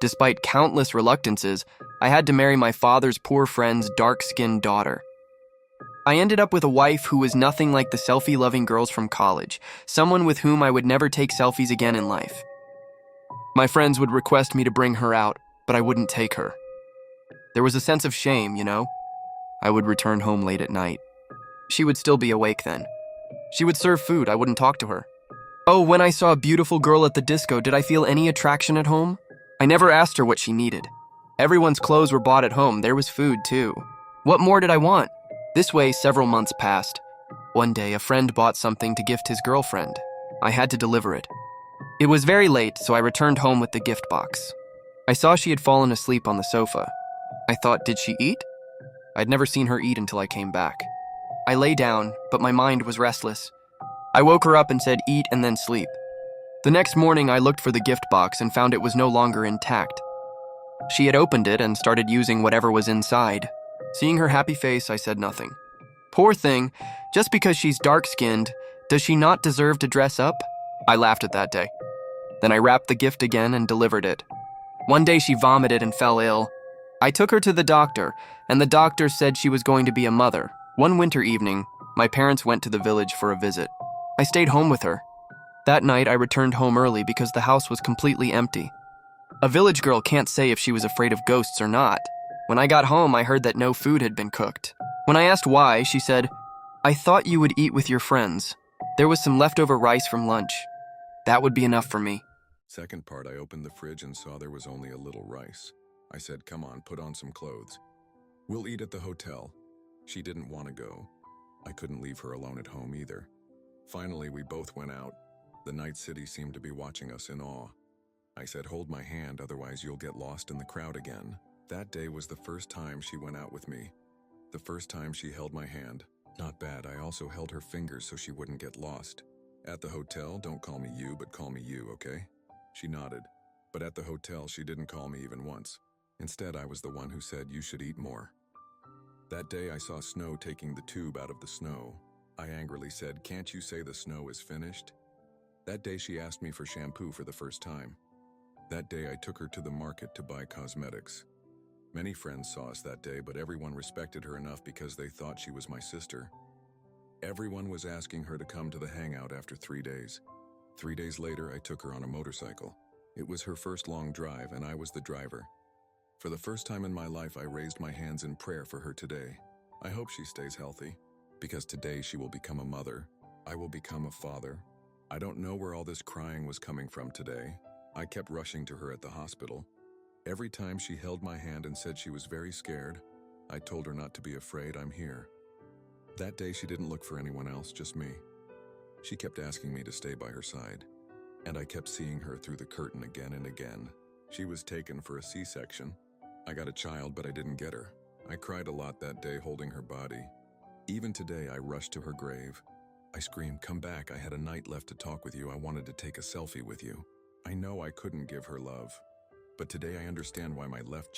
Despite countless reluctances, I had to marry my father's poor friend's dark-skinned daughter. I ended up with a wife who was nothing like the selfie-loving girls from college, someone with whom I would never take selfies again in life. My friends would request me to bring her out, but I wouldn't take her. There was a sense of shame, you know? I would return home late at night. She would still be awake then. She would serve food, I wouldn't talk to her. Oh, when I saw a beautiful girl at the disco, did I feel any attraction at home? I never asked her what she needed. Everyone's clothes were bought at home, there was food too. What more did I want? This way, several months passed. One day, a friend bought something to gift his girlfriend. I had to deliver it. It was very late, so I returned home with the gift box. I saw she had fallen asleep on the sofa. I thought, did she eat? I'd never seen her eat until I came back. I lay down, but my mind was restless. I woke her up and said, eat and then sleep. The next morning, I looked for the gift box and found it was no longer intact. She had opened it and started using whatever was inside. Seeing her happy face, I said nothing. Poor thing, just because she's dark-skinned, does she not deserve to dress up? I laughed at that day. Then I wrapped the gift again and delivered it. One day she vomited and fell ill. I took her to the doctor, and the doctor said she was going to be a mother. One winter evening, my parents went to the village for a visit. I stayed home with her. That night, I returned home early because the house was completely empty. A village girl can't say if she was afraid of ghosts or not. When I got home, I heard that no food had been cooked. When I asked why, she said, I thought you would eat with your friends. There was some leftover rice from lunch. That would be enough for me. Second part, I opened the fridge and saw there was only a little rice. I said, come on, put on some clothes. We'll eat at the hotel. She didn't want to go. I couldn't leave her alone at home either. Finally, we both went out. The night city seemed to be watching us in awe. I said, hold my hand, otherwise you'll get lost in the crowd again. That day was the first time she went out with me. The first time she held my hand. Not bad, I also held her fingers so she wouldn't get lost. At the hotel, don't call me you, but call me you, okay? She nodded. But at the hotel, she didn't call me even once. Instead, I was the one who said you should eat more. That day, I saw Snow taking the tube out of the snow. I angrily said, can't you say the snow is finished? That day, she asked me for shampoo for the first time. That day, I took her to the market to buy cosmetics. Many friends saw us that day, but everyone respected her enough because they thought she was my sister. Everyone was asking her to come to the hangout after 3 days. 3 days later, I took her on a motorcycle. It was her first long drive, and I was the driver. For the first time in my life, I raised my hands in prayer for her today. I hope she stays healthy, because today she will become a mother. I will become a father. I don't know where all this crying was coming from today. I kept rushing to her at the hospital. Every time she held my hand and said she was very scared, I told her not to be afraid, I'm here. That day she didn't look for anyone else, just me. She kept asking me to stay by her side, and I kept seeing her through the curtain again and again. She was taken for a C-section. I got a child, but I didn't get her. I cried a lot that day holding her body. Even today, I rushed to her grave. I screamed, come back, I had a night left to talk with you, I wanted to take a selfie with you. I know I couldn't give her love, but today I understand why my left